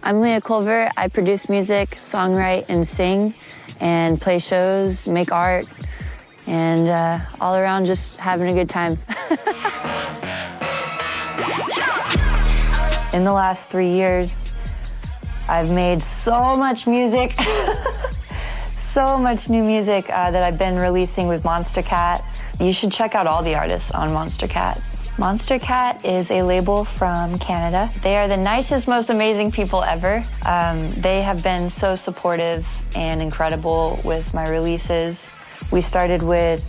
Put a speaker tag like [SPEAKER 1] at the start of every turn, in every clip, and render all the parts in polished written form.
[SPEAKER 1] I'm Leah Culver. I produce music, songwrite, and sing, and play shows, make art, and all around just having a good time. In the last 3 years, I've made so much music, so much new music that I've been releasing with Monster Cat. You should check out all the artists on Monster Cat. Monster Cat is a label from Canada. They are the nicest, most amazing people ever. They have been so supportive and incredible with my releases. We started with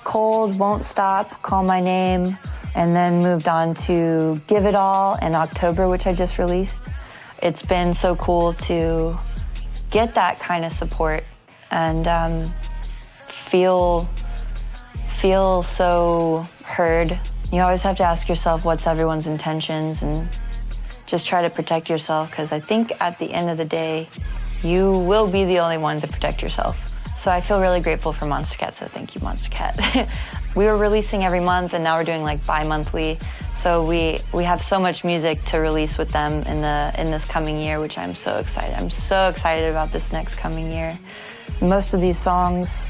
[SPEAKER 1] Cold, Won't Stop, Call My Name, and then moved on to Give It All in October, which I just released. It's been so cool to get that kind of support and feel so heard. You always have to ask yourself what's everyone's intentions and just try to protect yourself, because I think at the end of the day, you will be the only one to protect yourself. So I feel really grateful for Monster Cat, so thank you, Monster Cat. We were releasing every month, and now we're doing like bi-monthly. So we have so much music to release with them in this coming year, which I'm so excited. I'm so excited about this next coming year. Most of these songs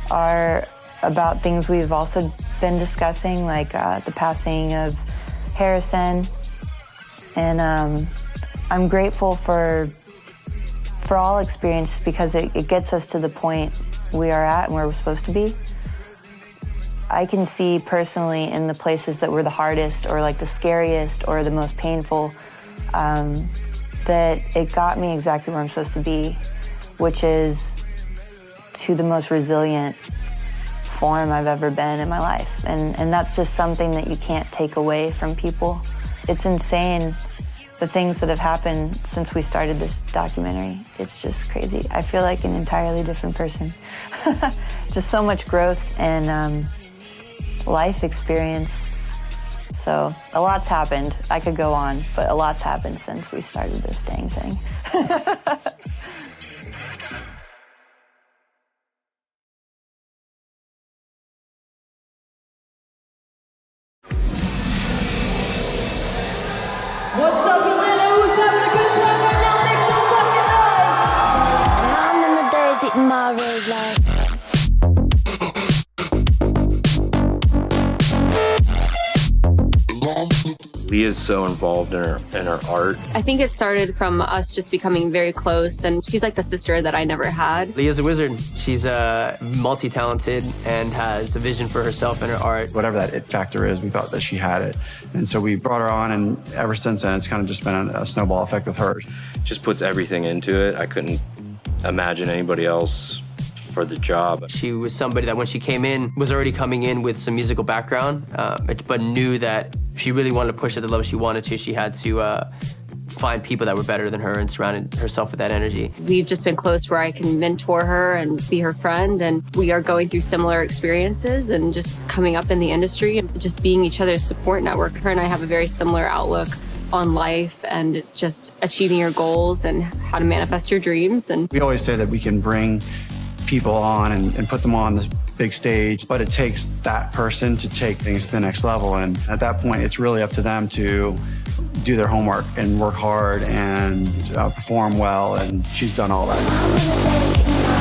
[SPEAKER 1] are about things we've also been discussing, like the passing of Harrison. And I'm grateful for all experiences, because it gets us to the point we are at and where we're supposed to be. I can see personally in the places that were the hardest or like the scariest or the most painful, that it got me exactly where I'm supposed to be, which is to the most resilient form I've ever been in my life. And that's just something that you can't take away from people. It's insane, the things that have happened since we started this documentary. It's just crazy. I feel like an entirely different person. Just so much growth and life experience. So a lot's happened. I could go on, but a lot's happened since we started this dang thing.
[SPEAKER 2] What's up, Atlanta? Who's having a good time right now? Make some fucking noise!
[SPEAKER 3] And I'm in the days eating my rose like.
[SPEAKER 4] Leah's so involved in her art.
[SPEAKER 5] I think it started from us just becoming very close, and she's like the sister that I never had.
[SPEAKER 6] Leah's a wizard. She's multi-talented and has a vision for herself and her art.
[SPEAKER 7] Whatever that it factor is, we thought that she had it. And so we brought her on, and ever since then, it's kind of just been a snowball effect with her.
[SPEAKER 4] Just puts everything into it. I couldn't imagine anybody else for the job.
[SPEAKER 6] She was somebody that when she came in, was already coming in with some musical background, but knew that if she really wanted to push at the level she wanted to, she had to find people that were better than her and surround herself with that energy.
[SPEAKER 5] We've just been close where I can mentor her and be her friend, and we are going through similar experiences and just coming up in the industry and just being each other's support network. Her and I have a very similar outlook on life and just achieving your goals and how to manifest your dreams. And
[SPEAKER 7] we always say that we can bring people on and put them on this big stage, but it takes that person to take things to the next level. And at that point, it's really up to them to do their homework and work hard and perform well. And she's done all that.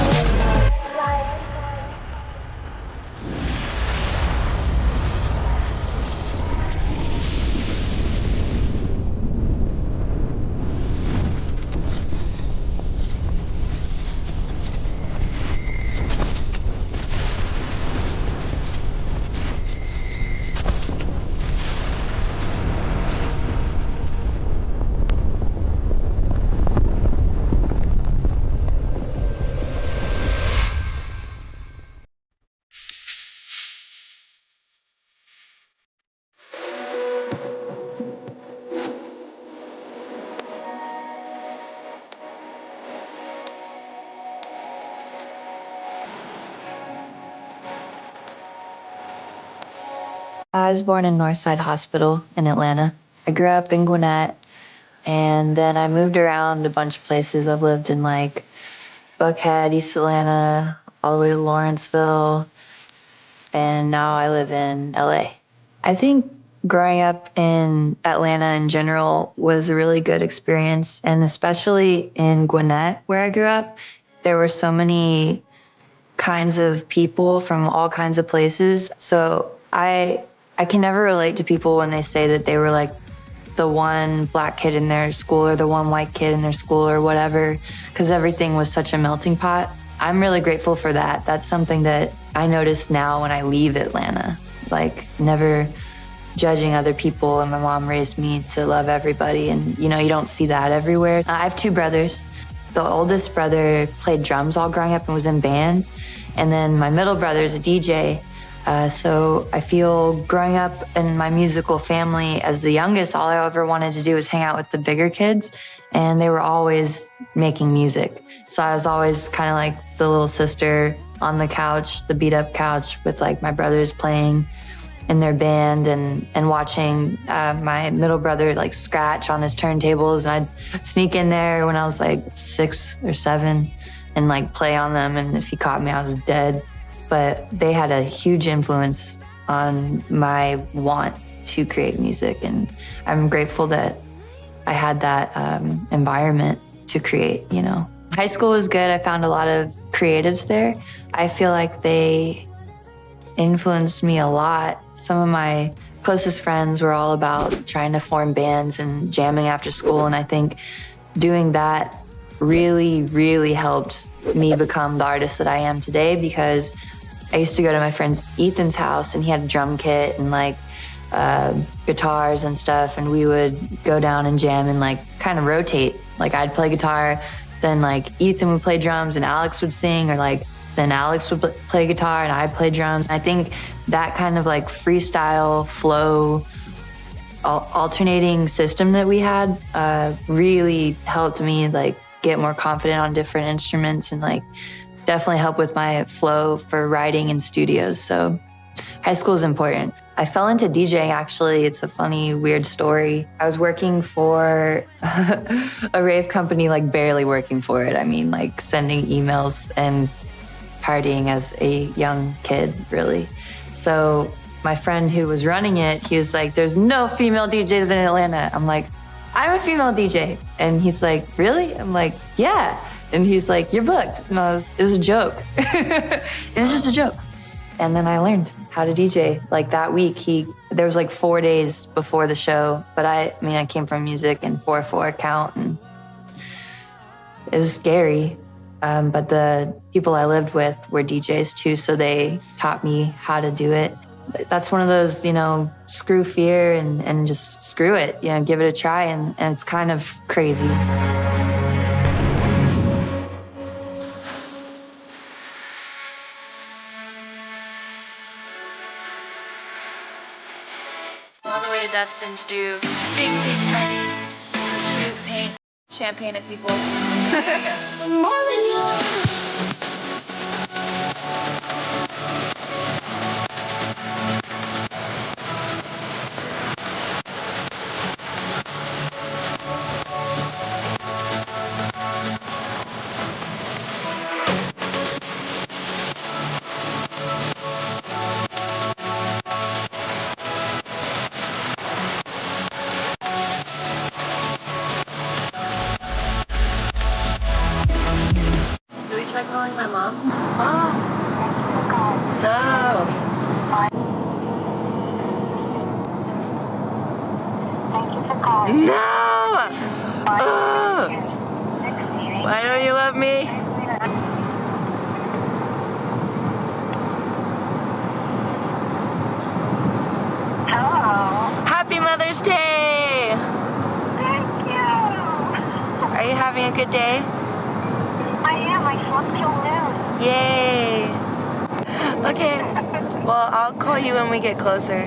[SPEAKER 1] I was born in Northside Hospital in Atlanta. I grew up in Gwinnett, and then I moved around a bunch of places. I've lived in like Buckhead, East Atlanta, all the way to Lawrenceville, and now I live in LA. I think Growing up in Atlanta in general was a really good experience, and especially in Gwinnett, where I grew up, there were so many kinds of people from all kinds of places. So I can never relate to people when they say that they were like the one black kid in their school or the one white kid in their school or whatever, because everything was such a melting pot. I'm really grateful for that. That's something that I notice now when I leave Atlanta, like never judging other people, and my mom raised me to love everybody, and you don't see that everywhere. I have two brothers. The oldest brother played drums all growing up and was in bands, and then my middle brother is a DJ. So I feel growing up in my musical family as the youngest, all I ever wanted to do was hang out with the bigger kids, and they were always making music. So I was always kind of like the little sister on the couch, the beat up couch with like my brothers playing in their band, and watching my middle brother like scratch on his turntables, and I'd sneak in there when I was like 6 or 7 and like play on them, and if he caught me I was dead. But they had a huge influence on my want to create music, and I'm grateful that I had that environment to create. High school was good. I found a lot of creatives there. I feel like they influenced me a lot. Some of my closest friends were all about trying to form bands and jamming after school, and I think doing that really, really helped me become the artist that I am today, because I used to go to my friend Ethan's house, and he had a drum kit and like guitars and stuff, and we would go down and jam and like kind of rotate. Like I'd play guitar, then like Ethan would play drums and Alex would sing, or like then Alex would play guitar and I'd play drums. I think that kind of like freestyle flow, alternating system that we had really helped me like get more confident on different instruments, and like definitely helped with my flow for writing in studios. So high school is important. I fell into DJing, actually. It's a funny, weird story. I was working for a rave company, like barely working for it. I mean, like sending emails and partying as a young kid, really. So my friend who was running it, he was like, there's no female DJs in Atlanta. I'm like, I'm a female DJ. And he's like, really? I'm like, yeah. And he's like, you're booked. And it was a joke. It was just a joke. And then I learned how to DJ. Like that week, there was like 4 days before the show, but I came from music and 4/4 count, and it was scary. But the people I lived with were DJs too, so they taught me how to do it. That's one of those, screw fear and just screw it, give it a try, and it's kind of crazy.
[SPEAKER 8] All the way to Dustin to do big party, shoot, paint, champagne at people. More than you. Try calling my mom? Mom! No!
[SPEAKER 9] Thank you for calling.
[SPEAKER 8] No! Why don't you love me?
[SPEAKER 9] Hello.
[SPEAKER 8] Happy Mother's Day!
[SPEAKER 9] Thank you.
[SPEAKER 8] Are you having a good day?
[SPEAKER 9] I am. I slept till noon.
[SPEAKER 8] Yay! Okay. Well, I'll call you when we get closer.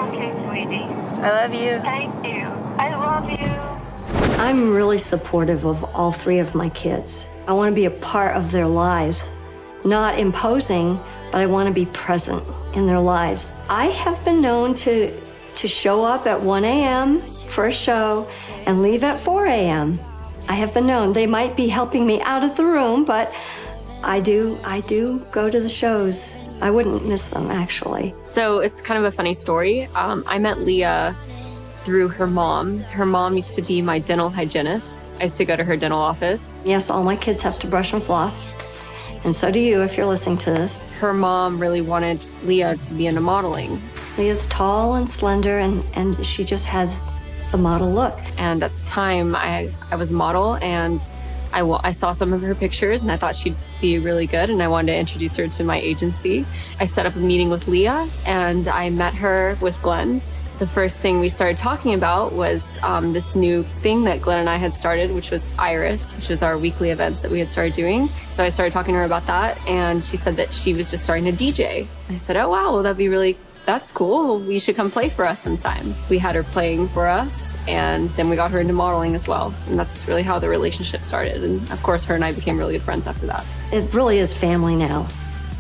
[SPEAKER 9] Okay, sweetie.
[SPEAKER 8] I love you.
[SPEAKER 9] Thank you. I love you.
[SPEAKER 10] I'm really supportive of all 3 of my kids. I want to be a part of their lives, not imposing, but I want to be present in their lives. I have been known to show up at 1 a.m. for a show and leave at 4 a.m. I have been known. They might be helping me out of the room, but I do go to the shows I wouldn't miss them, actually.
[SPEAKER 5] So it's kind of a funny story. I met Leah through her mom. Her mom used to be my dental hygienist. I used to go to her dental office.
[SPEAKER 10] Yes, all my kids have to brush and floss, and so do you if you're listening to this.
[SPEAKER 5] Her mom really wanted Leah to be into modeling.
[SPEAKER 10] Leah's tall and slender, and she just had the model look.
[SPEAKER 5] And at the time, I was a model, and I saw some of her pictures, and I thought she'd be really good, and I wanted to introduce her to my agency. I set up a meeting with Leah, and I met her with Glenn. The first thing we started talking about was this new thing that Glenn and I had started, which was Iris, which was our weekly events that we had started doing. So I started talking to her about that, and she said that she was just starting to DJ. And I said, oh, wow, well, that's cool. We should come play for us sometime. We had her playing for us, and then we got her into modeling as well. And that's really how the relationship started. And of course, her and I became really good friends after that.
[SPEAKER 10] It really is family now.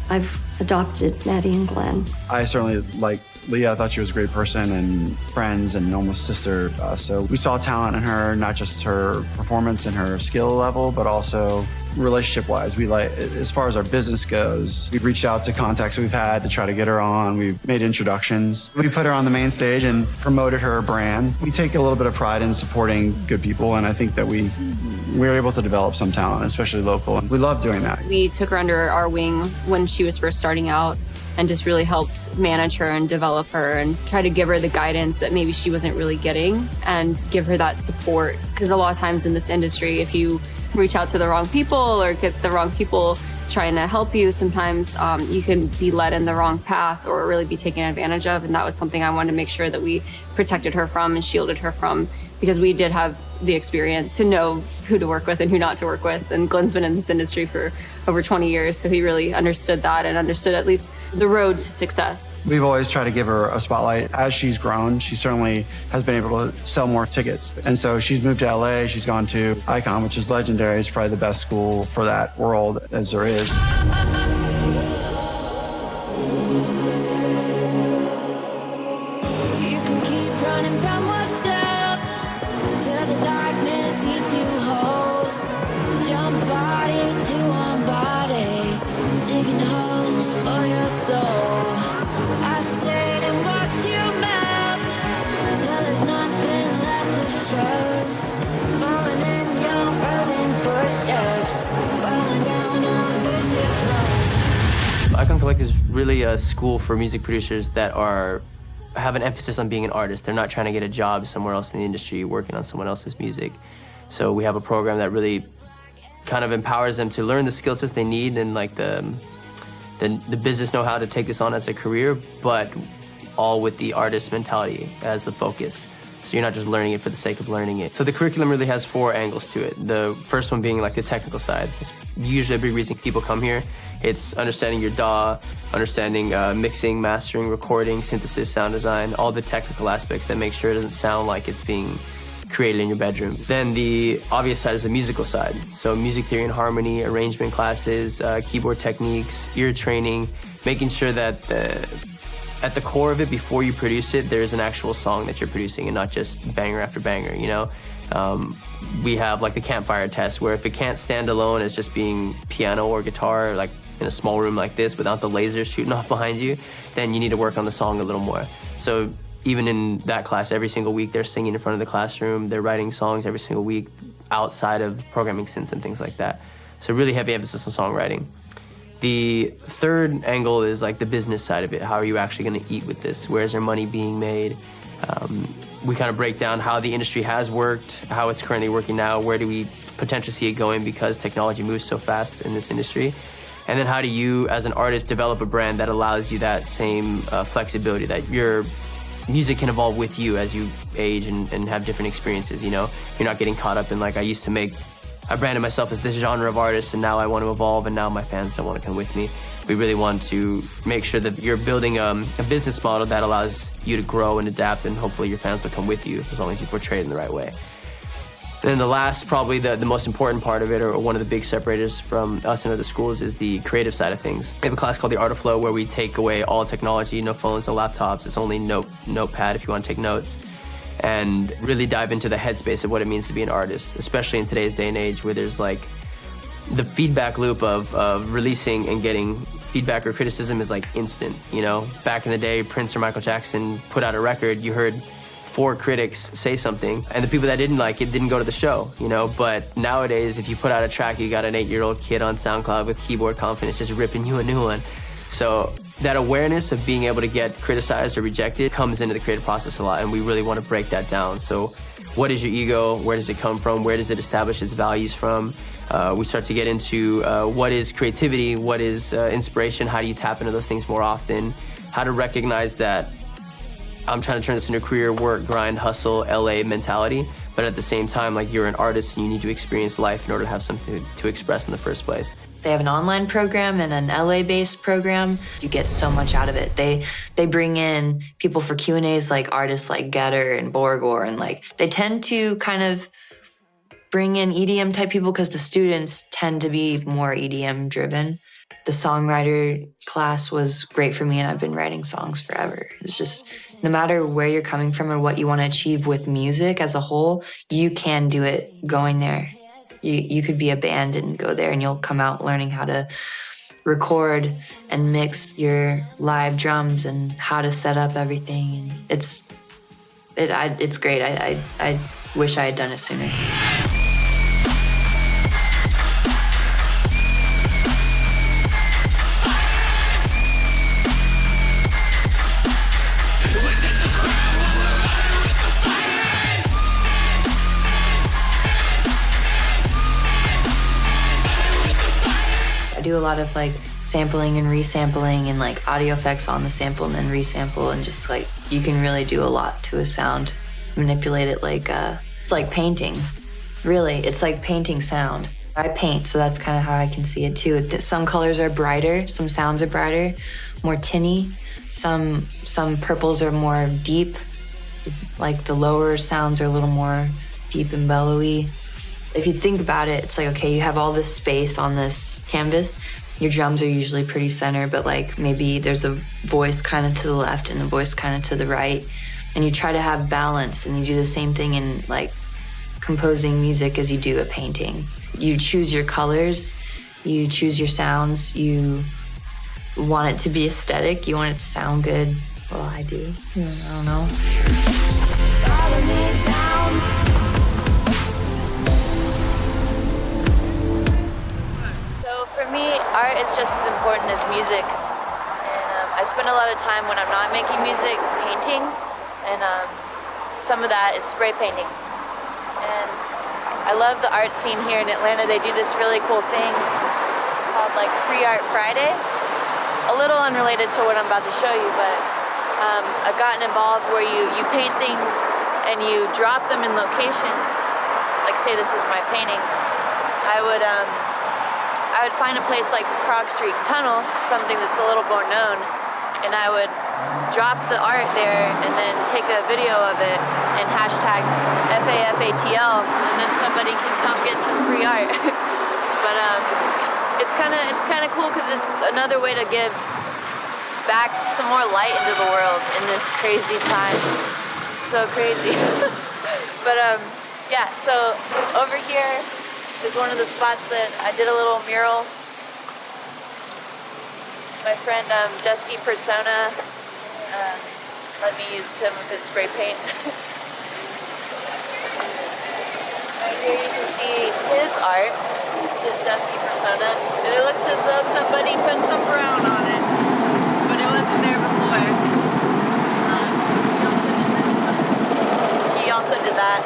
[SPEAKER 10] I've adopted Maddie and Glenn.
[SPEAKER 7] I certainly liked Leah. I thought she was a great person and friends and almost sister. So we saw talent in her, not just her performance and her skill level, but also relationship-wise. We like, as far as our business goes, we've reached out to contacts we've had to try to get her on. We've made introductions. We put her on the main stage and promoted her brand. We take a little bit of pride in supporting good people, and I think that we were able to develop some talent, especially local, and we love doing that.
[SPEAKER 5] We took her under our wing when she was first starting out and just really helped manage her and develop her and try to give her the guidance that maybe she wasn't really getting and give her that support. Because a lot of times in this industry, if you reach out to the wrong people or get the wrong people trying to help you, sometimes you can be led in the wrong path or really be taken advantage of. And that was something I wanted to make sure that we protected her from and shielded her from, because we did have the experience to know who to work with and who not to work with. And Glenn's been in this industry for over 20 years, so he really understood that and understood at least the road to success.
[SPEAKER 7] We've always tried to give her a spotlight. As she's grown, she certainly has been able to sell more tickets. And so she's moved to LA, she's gone to Icon, which is legendary. It's probably the best school for that world as there is.
[SPEAKER 6] Icon Collect is really a school for music producers that have an emphasis on being an artist. They're not trying to get a job somewhere else in the industry working on someone else's music. So we have a program that really kind of empowers them to learn the skill sets they need and like the business know-how to take this on as a career, but all with the artist mentality as the focus. So you're not just learning it for the sake of learning it. So the curriculum really has 4 angles to it. The first one being like the technical side. It's usually a big reason people come here. It's understanding your DAW, understanding mixing, mastering, recording, synthesis, sound design, all the technical aspects that make sure it doesn't sound like it's being created in your bedroom. Then the obvious side is the musical side. So music theory and harmony, arrangement classes, keyboard techniques, ear training, making sure that at the core of it, before you produce it, there's an actual song that you're producing and not just banger after banger, you know? We have like the campfire test where if it can't stand alone as just being piano or guitar, like in a small room like this without the lasers shooting off behind you, then you need to work on the song a little more. So even in that class, every single week they're singing in front of the classroom, they're writing songs every single week outside of programming synths and things like that. So really heavy emphasis on songwriting. The third angle is like the business side of it. How are you actually going to eat with this? Where's their money being made? We kind of break down how the industry has worked, how it's currently working now, where do we potentially see it going because technology moves so fast in this industry. And then how do you, as an artist, develop a brand that allows you that same flexibility, that your music can evolve with you as you age and have different experiences, you know? You're not getting caught up in like, I branded myself as this genre of artist and now I want to evolve and now my fans don't want to come with me. We really want to make sure that you're building a business model that allows you to grow and adapt, and hopefully your fans will come with you as long as you portray it in the right way. And then the last, probably the most important part of it, or one of the big separators from us and other schools, is the creative side of things. We have a class called the Art of Flow where we take away all technology, no phones, no laptops. It's only notepad if you want to take notes, and really dive into the headspace of what it means to be an artist, especially in today's day and age where there's like the feedback loop of releasing and getting feedback or criticism is like instant, you know? Back in the day, Prince or Michael Jackson put out a record, you heard 4 critics say something, and the people that didn't like it didn't go to the show, you know? But nowadays, if you put out a track, you got an 8-year-old kid on SoundCloud with keyboard confidence just ripping you a new one. So that awareness of being able to get criticized or rejected comes into the creative process a lot, and we really want to break that down. So what is your ego? Where does it come from? Where does it establish its values from? We start to get into what is creativity, what is inspiration, how do you tap into those things more often, how to recognize that I'm trying to turn this into a career, work, grind, hustle, LA mentality, but at the same time, like, you're an artist and you need to experience life in order to have something to express in the first place.
[SPEAKER 1] They have an online program and an LA-based program. You get so much out of it. They bring in people for Q&As, like artists like Getter and Borgor, and like they tend to kind of bring in EDM type people because the students tend to be more EDM driven. The songwriter class was great for me, and I've been writing songs forever. It's just, no matter where you're coming from or what you want to achieve with music as a whole, you can do it going there. You could be a band and go there, and you'll come out learning how to record and mix your live drums and how to set up everything. And it's great. I wish I had done it sooner. I do a lot of like sampling and resampling and like audio effects on the sample and then resample, and just like you can really do a lot to a sound, manipulate it like it's like painting. Really, it's like painting sound. I paint, so that's kind of how I can see it too. Some colors are brighter, some sounds are brighter, more tinny. Some purples are more deep, like the lower sounds are a little more deep and bellowy. If you think about it, it's like, okay, you have all this space on this canvas. Your drums are usually pretty center, but like maybe there's a voice kind of to the left and a voice kind of to the right. And you try to have balance, and you do the same thing in like composing music as you do a painting. You choose your colors, you choose your sounds, you want it to be aesthetic, you want it to sound good. Well, I do. I don't know. Follow me down. For me, art is just as important as music, and I spend a lot of time when I'm not making music painting, and some of that is spray painting. And I love the art scene here in Atlanta. They do this really cool thing called like Free Art Friday. A little unrelated to what I'm about to show you, but I've gotten involved where you paint things and you drop them in locations. Like, say this is my painting. I would find a place like the Krog Street Tunnel, something that's a little more known, and I would drop the art there and then take a video of it and hashtag FAFATL, and then somebody can come get some free art. But it's kind of cool because it's another way to give back some more light into the world in this crazy time. It's so crazy. But yeah, so over here is one of the spots that I did a little mural. My friend Dusty Persona let me use some of his spray paint. Right here you can see his art. This is Dusty Persona, and it looks as though somebody put some brown on it, but it wasn't there before. He also did that.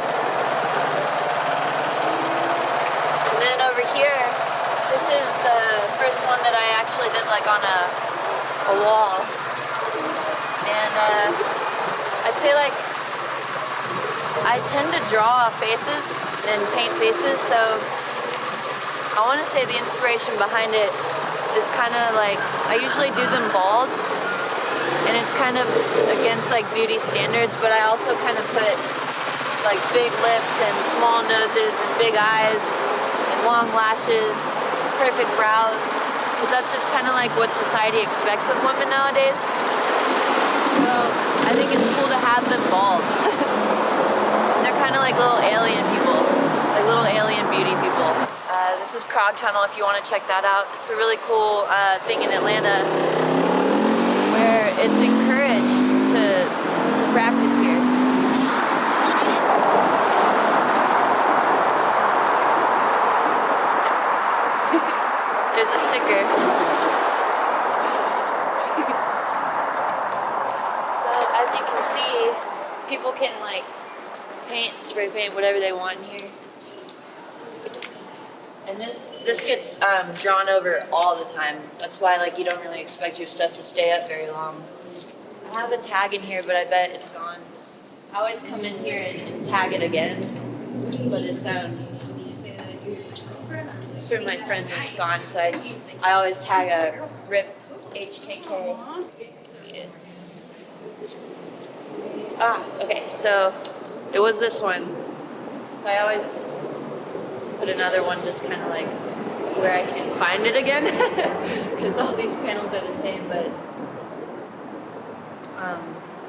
[SPEAKER 1] And then over here, this is the first one that I actually did like on a wall. And I'd say like I tend to draw faces and paint faces, so I want to say the inspiration behind it is kind of like, I usually do them bald, and it's kind of against like beauty standards, but I also kind of put like big lips and small noses and big eyes and long lashes, perfect brows, because that's just kind of like what society expects of women nowadays. So I think it's cool to have them bald. They're kind of like little alien people, like little alien beauty people. This is Crowd Tunnel if you want to check that out. It's a really cool thing in Atlanta where it's encouraged to practice here. There's a sticker. So as you can see, people can like paint, spray paint, whatever they want in here. And this gets drawn over all the time. That's why like you don't really expect your stuff to stay up very long. I have a tag in here, but I bet it's gone. I always come in here and tag it again, but it's for my friend and it's gone, so I always tag a RIP HKK. It's okay. So it was this one. So I always put another one just kind of like where I can find it again, because all these panels are the same. But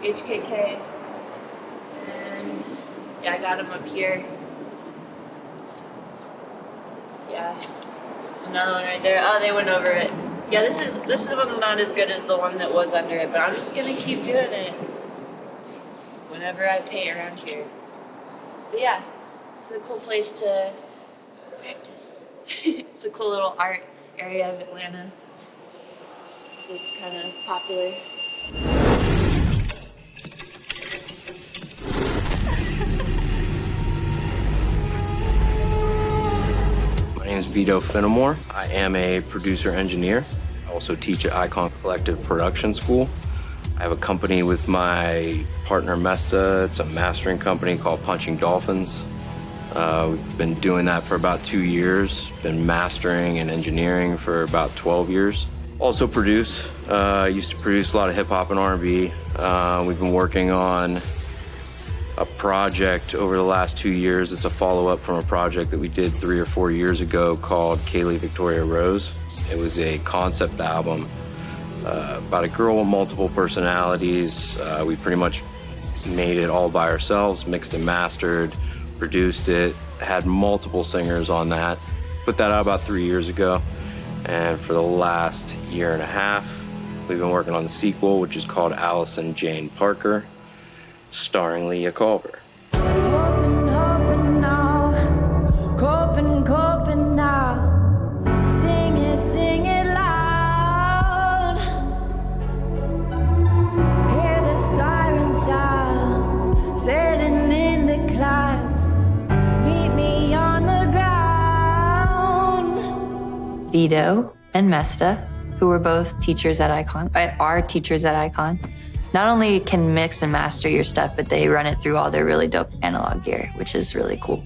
[SPEAKER 1] HKK, and yeah, I got them up here. Yeah, there's another one right there. Oh, they went over it. Yeah, this one's not as good as the one that was under it, but I'm just gonna keep doing it whenever I paint around here. But yeah, it's a cool place to practice. It's a cool little art area of Atlanta. It's kind of popular.
[SPEAKER 4] My name is Vito Finamore. I am a producer-engineer. I also teach at Icon Collective Production School. I have a company with my partner Mesta. It's a mastering company called Punching Dolphins. We've been doing that for about 2 years. Been mastering and engineering for about 12 years. Also produce. Used to produce a lot of hip hop and R&B. We've been working on a project over the last 2 years. It's a follow-up from a project that we did 3 or 4 years ago called Kaylee Victoria Rose. It was a concept album about a girl with multiple personalities. We pretty much made it all by ourselves, mixed and mastered, produced it, had multiple singers on that. Put that out about 3 years ago. And for the last year and a half, we've been working on the sequel, which is called Allison Jane Parker, starring Leah Culver.
[SPEAKER 2] Hoping, hoping now, coping now. Sing it loud. Hear the siren sounds, sailing in the clouds. Meet me on the ground.
[SPEAKER 1] Vito and Mesta, who were both teachers at Icon, are teachers at Icon, not only can mix and master your stuff, but they run it through all their really dope analog gear, which is really cool.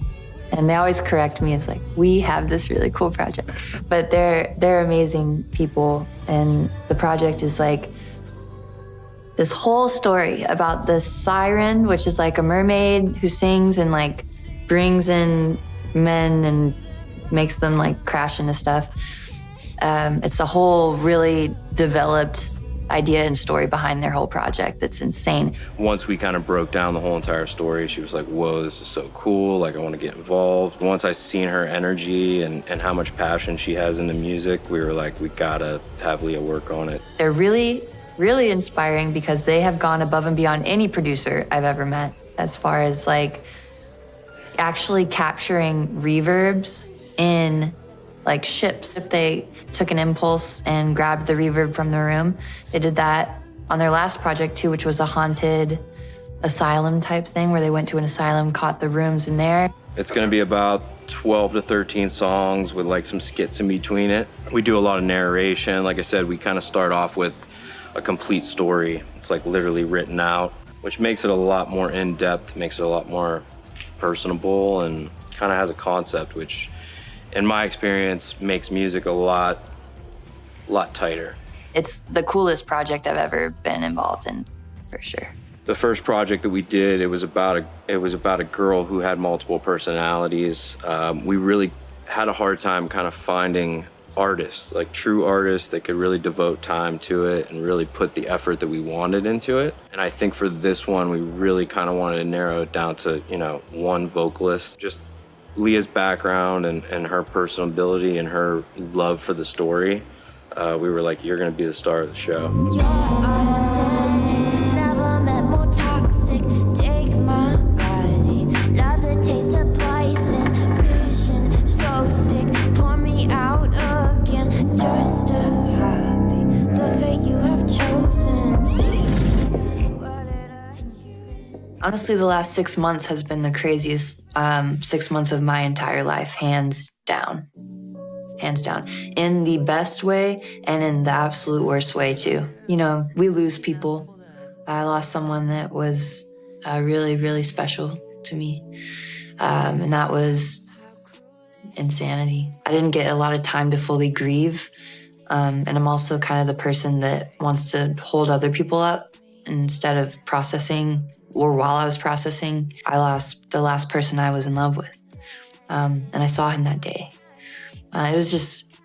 [SPEAKER 1] And they always correct me. It's like, we have this really cool project. But they're amazing people. And the project is like this whole story about the siren, which is like a mermaid who sings and like brings in men and makes them like crash into stuff. It's a whole really developed idea and story behind their whole project that's insane.
[SPEAKER 4] Once we kind of broke down the whole entire story, she was like, whoa, this is so cool. Like, I want to get involved. Once I seen her energy and how much passion she has in the music, we were like, we gotta have Leah work on it.
[SPEAKER 1] They're really, really inspiring because they have gone above and beyond any producer I've ever met as far as like actually capturing reverbs in like ships. If they took an impulse and grabbed the reverb from the room, they did that on their last project too, which was a haunted asylum type thing where they went to an asylum, caught the rooms in there.
[SPEAKER 4] It's gonna be about 12 to 13 songs with like some skits in between it. We do a lot of narration. Like I said, we kind of start off with a complete story. It's like literally written out, which makes it a lot more in-depth, makes it a lot more personable, and kind of has a concept, which in my experience makes music a lot tighter.
[SPEAKER 1] It's the coolest project I've ever been involved in, for sure.
[SPEAKER 4] The first project that we did, it was about a girl who had multiple personalities. We really had a hard time kind of finding artists, like true artists that could really devote time to it and really put the effort that we wanted into it. And I think for this one, we really kind of wanted to narrow it down to, one vocalist, just Leah's background and her personability and her love for the story, we were like, you're going to be the star of the show.
[SPEAKER 2] You're arsenic, never met more toxic. Take my body, love the taste of poison. Vision so sick, pour me out again. Just a happy, the fate you have chosen. What did I choose?
[SPEAKER 1] Honestly, the last 6 months has been the craziest 6 months of my entire life, hands down. Hands down. In the best way and in the absolute worst way, too. You know, we lose people. I lost someone that was really, really special to me. And that was insanity. I didn't get a lot of time to fully grieve. And I'm also kind of the person that wants to hold other people up instead of processing, or while I was processing, I lost the last person I was in love with. And I saw him that day. It was just,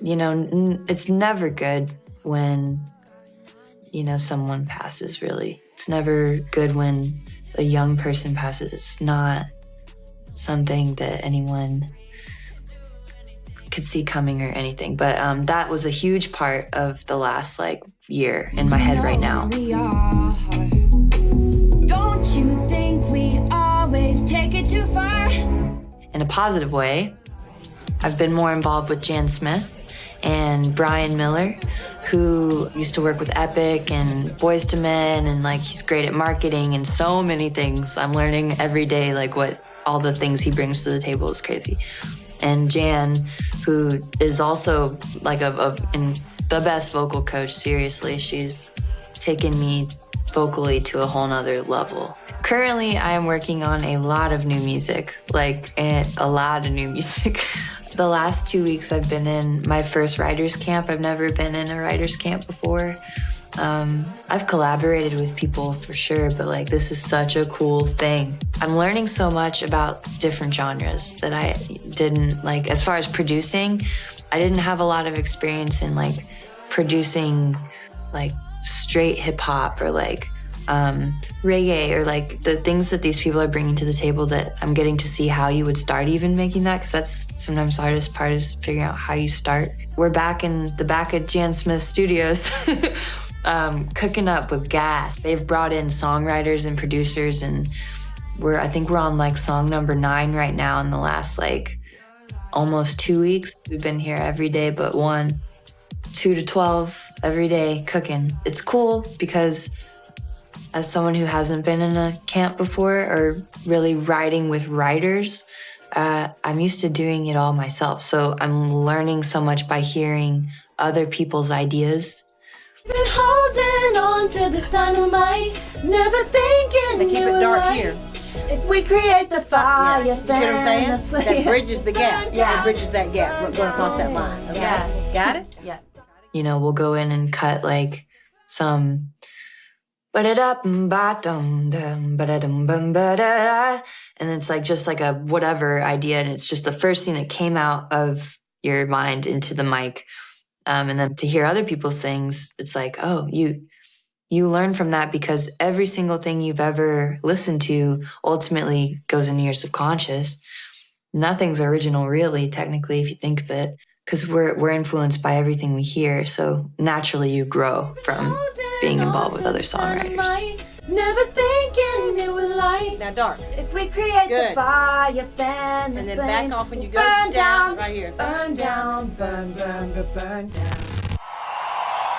[SPEAKER 1] you know, it's never good when, you know, someone passes, really. It's never good when a young person passes. It's not something that anyone could see coming or anything. But that was a huge part of the last, like, year in my head right now.
[SPEAKER 2] Don't you think we always take it too far?
[SPEAKER 1] In a positive way, I've been more involved with Jan Smith and Brian Miller, who used to work with Epic and Boys to Men, and like he's great at marketing and so many things. I'm learning every day, like what all the things he brings to the table is crazy. And Jan, who is also like in the best vocal coach, seriously, she's taken me vocally to a whole nother level. Currently, I am working on a lot of new music, a lot of new music. The last 2 weeks I've been in my first writer's camp. I've never been in a writer's camp before. I've collaborated with people for sure, but like this is such a cool thing. I'm learning so much about different genres that I didn't, like, as far as producing, I didn't have a lot of experience in like producing like straight hip hop or like reggae or like the things that these people are bringing to the table, that I'm getting to see how you would start even making that, because that's sometimes the hardest part, is figuring out how you start. We're back in the back of Jan Smith Studios cooking up with gas. They've brought in songwriters and producers, and I think we're on like song number 9 right now in the last like almost 2 weeks. We've been here every day but one, 2 to 12 every day cooking. It's cool because as someone who hasn't been in a camp before or really writing with writers, I'm used to doing it all myself. So I'm learning so much by hearing other people's ideas.
[SPEAKER 2] Been holding on to this dynamite, never thinking
[SPEAKER 11] they keep it dark here.
[SPEAKER 2] If we create the fire,
[SPEAKER 11] yes. You see what I'm saying? That bridges the gap. Yeah, it bridges that gap. We're going across that line. Okay?
[SPEAKER 1] Yeah.
[SPEAKER 11] Got it?
[SPEAKER 1] Yeah. You know, we'll go in and cut like some and it's like just like a whatever idea, and it's just the first thing that came out of your mind into the mic. And then to hear other people's things, it's like, oh, you learn from that, because every single thing you've ever listened to ultimately goes into your subconscious. Nothing's original, really, technically, if you think of it, because we're influenced by everything we hear. So naturally, you grow from being involved with other songwriters.
[SPEAKER 2] Never thinking it would light.
[SPEAKER 11] Now dark.
[SPEAKER 2] If we create
[SPEAKER 11] Good.
[SPEAKER 2] the fire, fan
[SPEAKER 11] And then
[SPEAKER 2] flame,
[SPEAKER 11] back off when you go
[SPEAKER 2] burn
[SPEAKER 11] down. Right here.
[SPEAKER 2] Burn down, burn down.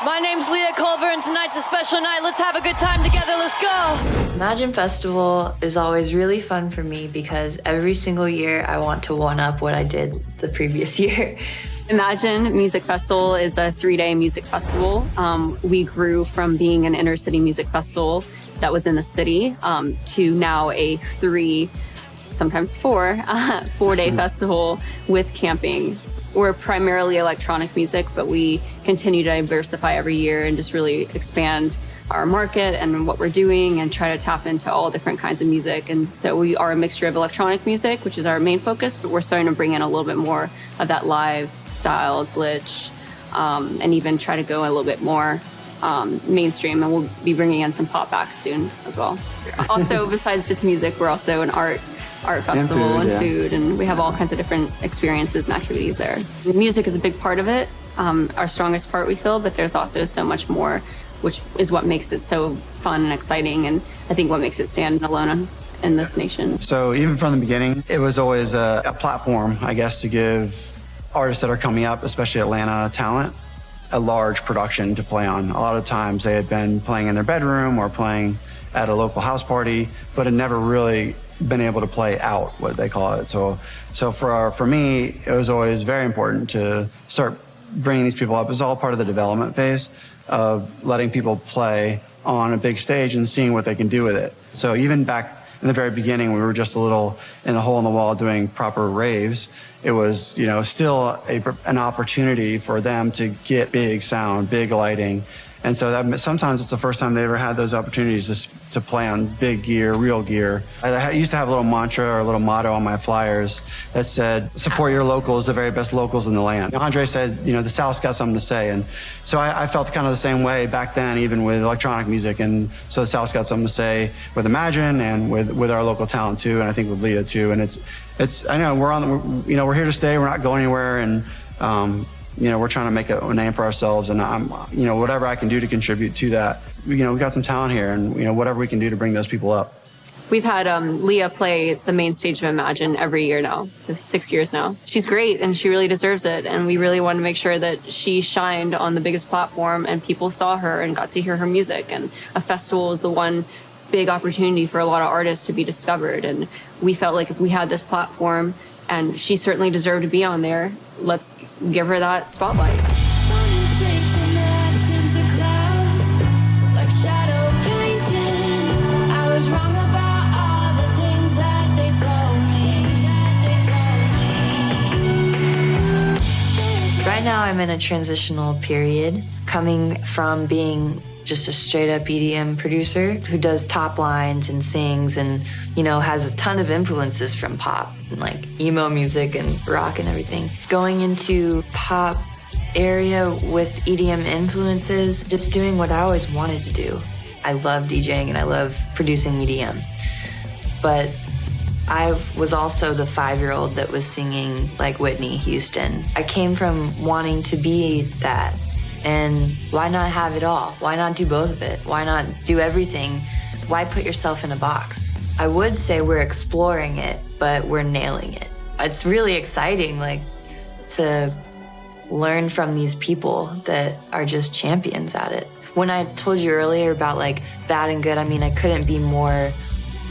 [SPEAKER 12] My name's Leah Culver, and tonight's a special night. Let's have a good time together. Let's go.
[SPEAKER 1] Imagine Festival is always really fun for me because every single year I want to one-up what I did the previous year.
[SPEAKER 5] Imagine Music Festival is a 3-day music festival. We grew from being an inner city music festival that was in the city to now a 3, sometimes 4-day festival with camping. We're primarily electronic music, but we continue to diversify every year and just really expand our market and what we're doing and try to tap into all different kinds of music. And so we are a mixture of electronic music, which is our main focus, but we're starting to bring in a little bit more of that live style, glitch, and even try to go a little bit more mainstream. And we'll be bringing in some pop acts soon as well. Also, besides just music, we're also an art art festival and
[SPEAKER 7] yeah.
[SPEAKER 5] food, and we have all kinds of different experiences and activities there. Music is a big part of it, our strongest part we feel, but there's also so much more, which is what makes it so fun and exciting, and I think what makes it stand alone in this nation.
[SPEAKER 7] So even from the beginning, it was always a platform, I guess, to give artists that are coming up, especially Atlanta talent, a large production to play on. A lot of times they had been playing in their bedroom or playing at a local house party, but had never really been able to play out, what they call it. So for me, it was always very important to start bringing these people up. It's all part of the development phase of letting people play on a big stage and seeing what they can do with it. So even back in the very beginning, we were just a little in the hole in the wall doing proper raves. It was, still an opportunity for them to get big sound, big lighting. And so that sometimes it's the first time they ever had those opportunities to play on big gear, real gear. I used to have a little mantra or a little motto on my flyers that said, support your locals, the very best locals in the land. Andre said, the South's got something to say. And so I felt kind of the same way back then, even with electronic music. And so the South's got something to say with Imagine and with our local talent too, and I think with Leah too. And I know we're here to stay, we're not going anywhere. And, we're trying to make a name for ourselves, and I'm, whatever I can do to contribute to that. We've got some talent here, and whatever we can do to bring those people up.
[SPEAKER 5] We've had Leah play the main stage of Imagine every year now, so 6 years now. She's great, and she really deserves it, and we really want to make sure that she shined on the biggest platform, and people saw her and got to hear her music, and a festival is the one big opportunity for a lot of artists to be discovered, and we felt like if we had this platform, and she certainly deserved to be on there, let's give her that spotlight.
[SPEAKER 1] Right now I'm in a transitional period, coming from being just a straight up EDM producer who does top lines and sings and, has a ton of influences from pop and like emo music and rock and everything. Going into pop area with EDM influences, just doing what I always wanted to do. I love DJing and I love producing EDM. But I was also the 5-year-old that was singing like Whitney Houston. I came from wanting to be that. And why not have it all? Why not do both of it? Why not do everything? Why put yourself in a box? I would say we're exploring it, but we're nailing it. It's really exciting, to learn from these people that are just champions at it. When I told you earlier about bad and good, I couldn't be more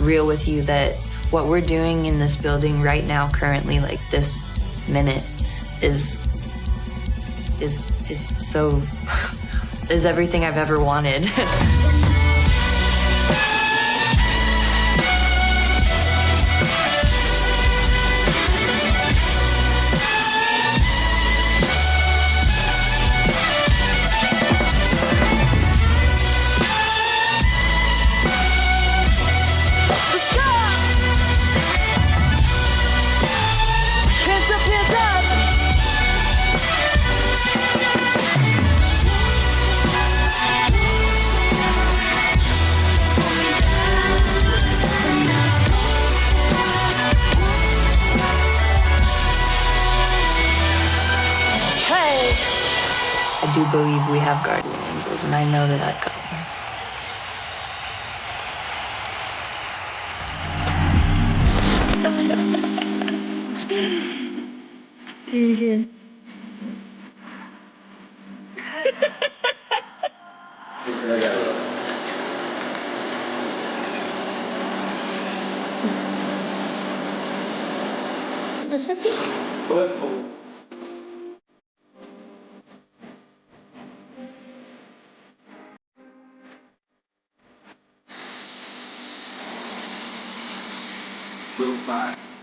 [SPEAKER 1] real with you that what we're doing in this building right now, currently, this minute, is everything I've ever wanted.
[SPEAKER 12] Let's go! Hands up, hands up!
[SPEAKER 1] I do believe we have guardian angels, and I know that I've got them.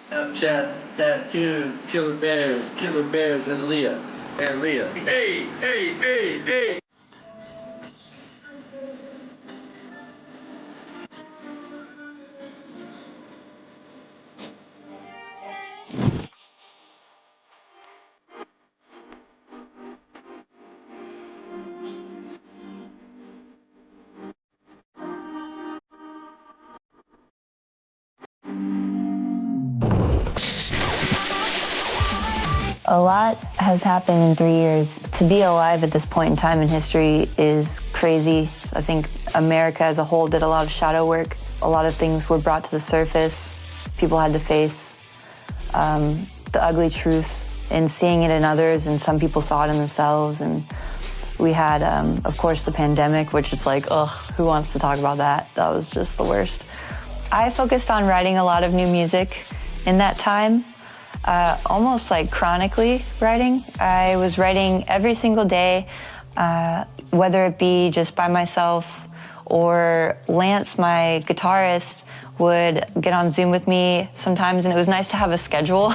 [SPEAKER 13] Snapchats, tattoos, killer bears, and Leah. Hey, hey, hey, hey!
[SPEAKER 1] A lot has happened in 3 years. To be alive at this point in time in history is crazy. I think America as a whole did a lot of shadow work. A lot of things were brought to the surface. People had to face the ugly truth and seeing it in others, and some people saw it in themselves. And we had, of course, the pandemic, which is like, ugh, who wants to talk about that? That was just the worst. I focused on writing a lot of new music in that time. Almost like chronically writing. I was writing every single day, whether it be just by myself or Lance, my guitarist, would get on Zoom with me sometimes, and it was nice to have a schedule.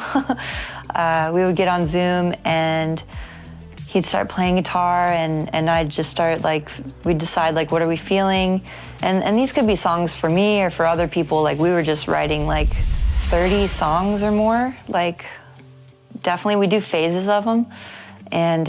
[SPEAKER 1] We would get on Zoom and he'd start playing guitar and I'd just start we'd decide what are we feeling? And these could be songs for me or for other people. We were just writing 30 songs or more. Definitely we do phases of them. And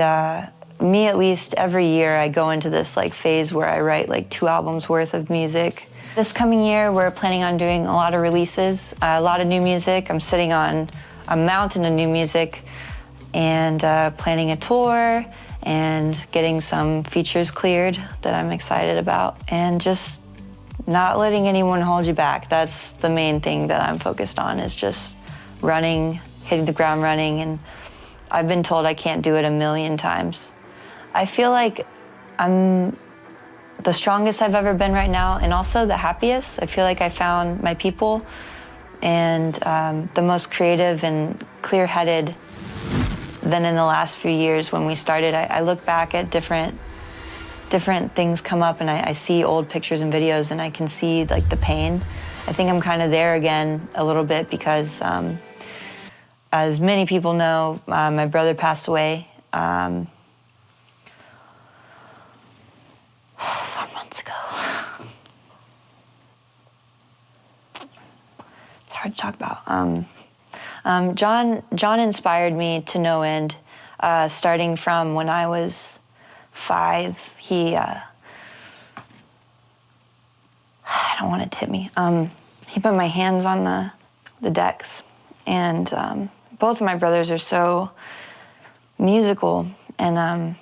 [SPEAKER 1] me, at least every year, I go into this phase where I write 2 albums worth of music. This coming year, we're planning on doing a lot of releases, a lot of new music. I'm sitting on a mountain of new music and planning a tour and getting some features cleared that I'm excited about. And just not letting anyone hold you back. That's the main thing that I'm focused on, is just running, hitting the ground running. And I've been told I can't do it a million times. I feel like I'm the strongest I've ever been right now, and also the happiest. I feel like I found my people and the most creative and clear-headed than in the last few years when we started. I look back at different things come up, and I see old pictures and videos, and I can see the pain. I think I'm kind of there again a little bit because, as many people know, my brother passed away 4 months ago. It's hard to talk about. John inspired me to no end, starting from when I was 5. I don't want it to hit me. He put my hands on the decks, and both of my brothers are so musical, and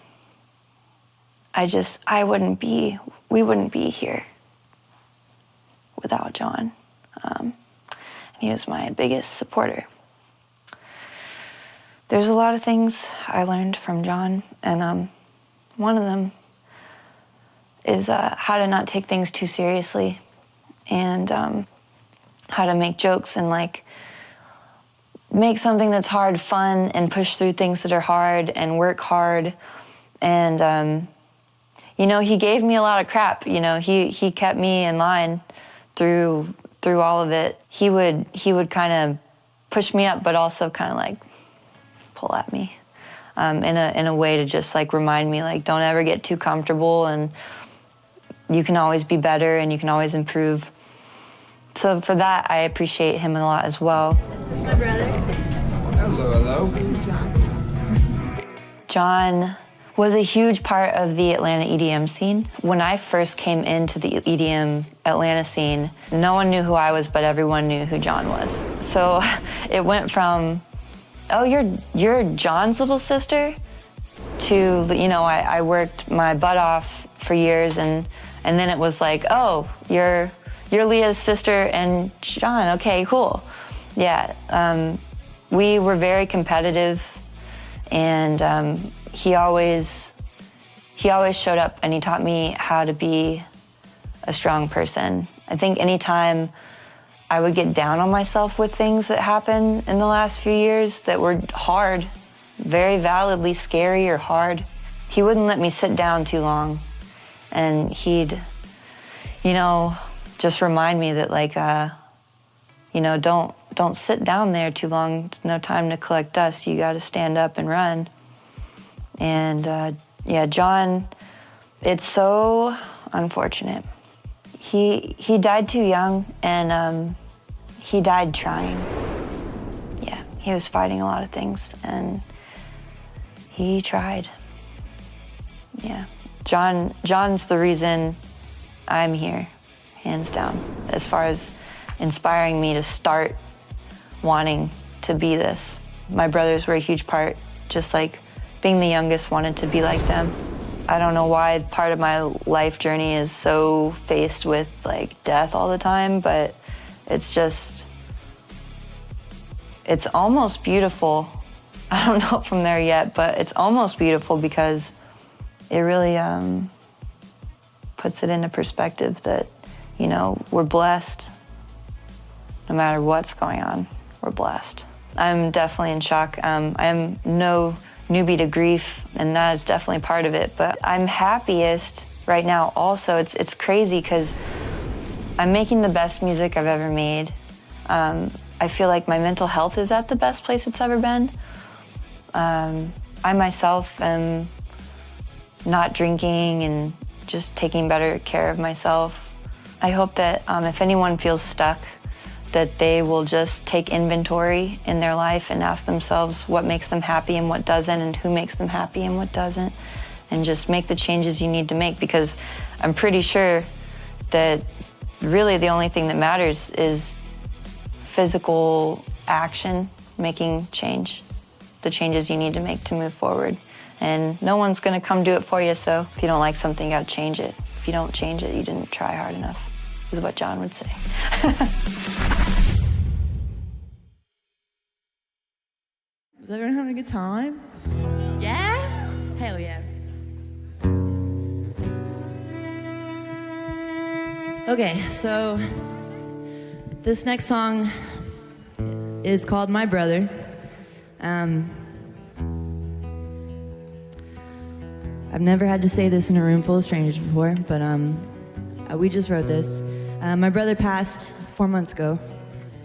[SPEAKER 1] we wouldn't be here without John. He was my biggest supporter. There's a lot of things I learned from John, and one of them is how to not take things too seriously, and how to make jokes and make something that's hard fun, and push through things that are hard and work hard. And he gave me a lot of crap. He kept me in line through all of it. He would kind of push me up, but also kind of pull at me in a way to just remind me don't ever get too comfortable, and you can always be better and you can always improve. So for that, I appreciate him a lot as well.
[SPEAKER 14] This is my brother.
[SPEAKER 15] Hello.
[SPEAKER 1] John was a huge part of the Atlanta EDM scene. When I first came into the EDM Atlanta scene, no one knew who I was, but everyone knew who John was. So it went from, oh, you're John's little sister, to, I worked my butt off for years, and then it was oh, you're Leah's sister and John, okay, cool. Yeah, we were very competitive, and he always showed up, and he taught me how to be a strong person. I think anytime I would get down on myself with things that happened in the last few years that were hard, very validly scary or hard, he wouldn't let me sit down too long. And he'd, just remind me that don't sit down there too long. It's no time to collect dust. You got to stand up and run. And John, it's so unfortunate. He died too young, and he died trying. Yeah, he was fighting a lot of things, and he tried. Yeah, John's the reason I'm here, hands down, as far as inspiring me to start wanting to be this. My brothers were a huge part, just like being the youngest, wanted to be like them. I don't know why part of my life journey is so faced with like death all the time, but it's just, it's almost beautiful. I don't know from there yet, but it's almost beautiful because it really puts it into perspective that, you know, we're blessed. No matter what's going on, we're blessed. I'm definitely in shock. I'm no newbie to grief, and that is definitely part of it. But I'm happiest right now also. It's crazy because I'm making the best music I've ever made. I feel like my mental health is at the best place it's ever been. I myself am not drinking and just taking better care of myself. I hope that if anyone feels stuck, that they will just take inventory in their life and ask themselves what makes them happy and what doesn't, and who makes them happy and what doesn't, and just make the changes you need to make, because I'm pretty sure that really the only thing that matters is physical action, making change, the changes you need to make to move forward. And no one's gonna come do it for you, so if you don't like something, you gotta change it. If you don't change it, you didn't try hard enough, is what John would say.
[SPEAKER 14] Is everyone having a good time? Yeah? Hell yeah. Okay, so this next song is called My Brother. I've never had to say this in a room full of strangers before, but we just wrote this. My brother passed 4 months ago,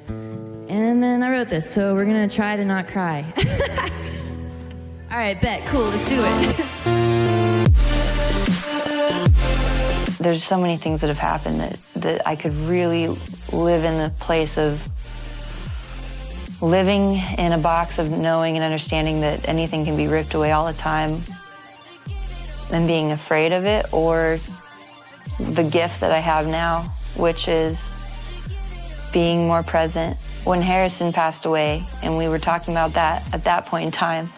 [SPEAKER 14] and then I wrote this, so we're gonna try to not cry. All right, bet, cool, let's do it.
[SPEAKER 1] There's so many things that have happened that I could really live in the place of living in a box of knowing and understanding that anything can be ripped away all the time and being afraid of it, or the gift that I have now, which is being more present. When Harrison passed away and we were talking about that at that point in time,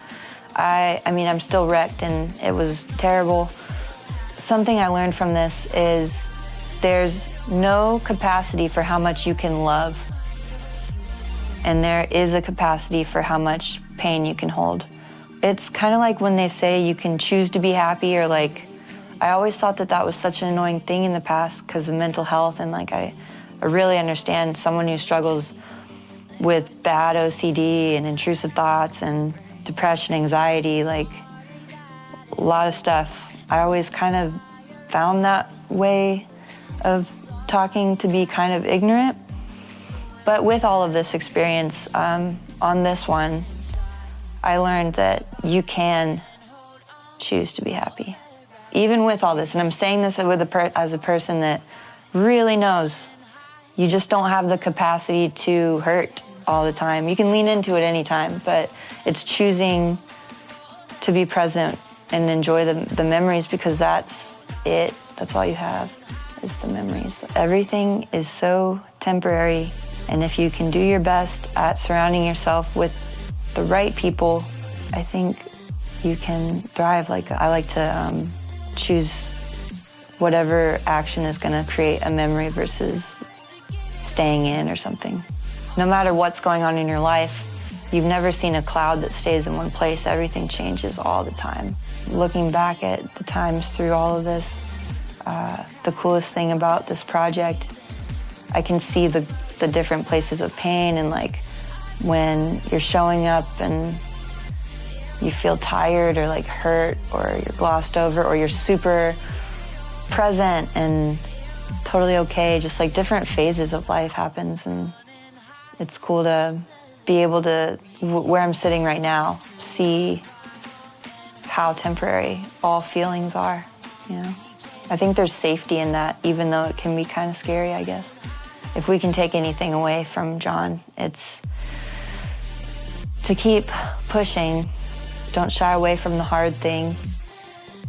[SPEAKER 1] I mean, I'm still wrecked and it was terrible. Something I learned from this is there's no capacity for how much you can love, and there is a capacity for how much pain you can hold. It's kind of like when they say you can choose to be happy, or like, I always thought that that was such an annoying thing in the past because of mental health, and like I really understand someone who struggles with bad OCD and intrusive thoughts and depression, anxiety, like a lot of stuff. I always kind of found that way of talking to be kind of ignorant. But with all of this experience, on this one, I learned that you can choose to be happy. Even with all this, and I'm saying this with as a person that really knows you just don't have the capacity to hurt all the time. You can lean into it anytime, but it's choosing to be present and enjoy the memories, because that's it. That's all you have is the memories. Everything is so temporary, and if you can do your best at surrounding yourself with the right people, I think you can thrive. Like, I like to choose whatever action is gonna create a memory versus staying in or something. No matter what's going on in your life, you've never seen a cloud that stays in one place. Everything changes all the time. Looking back at the times through all of this, the coolest thing about this project, I can see the different places of pain, and like when you're showing up and you feel tired or like hurt, or you're glossed over, or you're super present and totally okay. Just like different phases of life happens, and it's cool to be able to, where I'm sitting right now, see how temporary all feelings are, you know? I think there's safety in that, even though it can be kind of scary, I guess. If we can take anything away from John, it's to keep pushing. Don't shy away from the hard thing,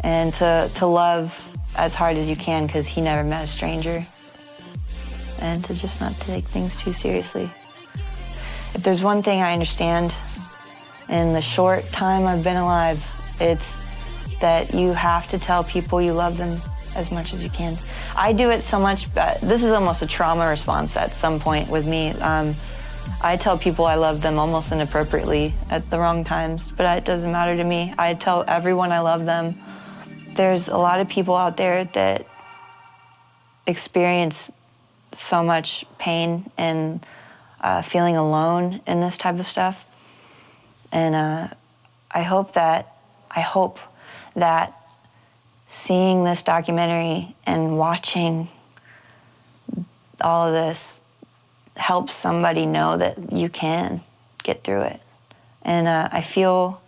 [SPEAKER 1] and to love as hard as you can, because he never met a stranger, and to just not take things too seriously. If there's one thing I understand in the short time I've been alive, it's that you have to tell people you love them as much as you can. I do it so much, but this is almost a trauma response at some point with me. I tell people I love them almost inappropriately at the wrong times, but it doesn't matter to me. I tell everyone I love them. There's a lot of people out there that experience so much pain and feeling alone in this type of stuff. And I hope that seeing this documentary and watching all of this helps somebody know that you can get through it. And I feel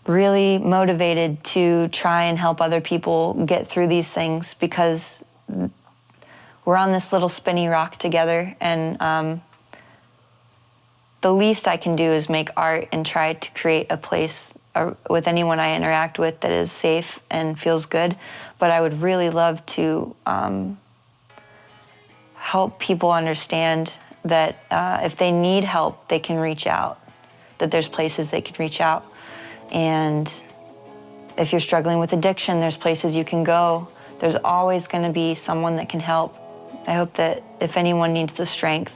[SPEAKER 1] really motivated to try and help other people get through these things, because we're on this little spinny rock together, and the least I can do is make art and try to create a place with anyone I interact with that is safe and feels good. But I would really love to help people understand that if they need help, they can reach out, that there's places they can reach out. And if you're struggling with addiction, there's places you can go. There's always going to be someone that can help. I hope that if anyone needs the strength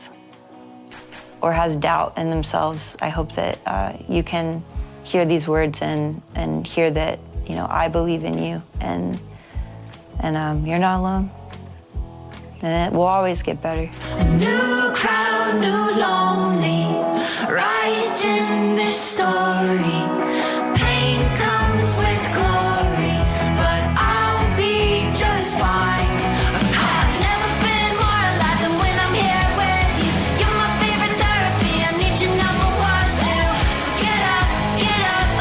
[SPEAKER 1] or has doubt in themselves, I hope that you can hear these words and hear that, you know, I believe in you, and you're not alone. And it will always get better.
[SPEAKER 2] New crowd, new lonely, writing this story. Pain comes with glory, but I'll be just fine. I've never been more alive than when I'm here with you. You're my favorite therapy, I need your number one still. So get up,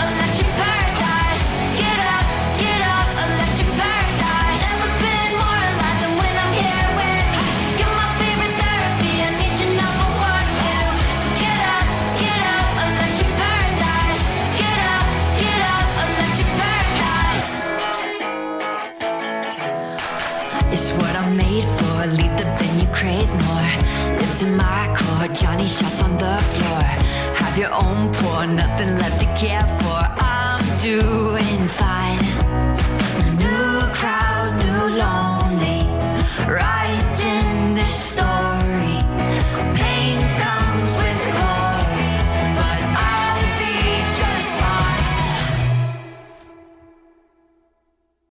[SPEAKER 2] electric paradise. Get up, electric paradise. Never been more alive than when I'm here with you. You're my favorite therapy, I need your number one still. So get up, electric paradise. Get up, electric paradise. It's what I'm made for. Leave the bin, you crave more. Lives in my core. Johnny shots on the floor. Have your own pour, nothing left to care for. I'm doing fine.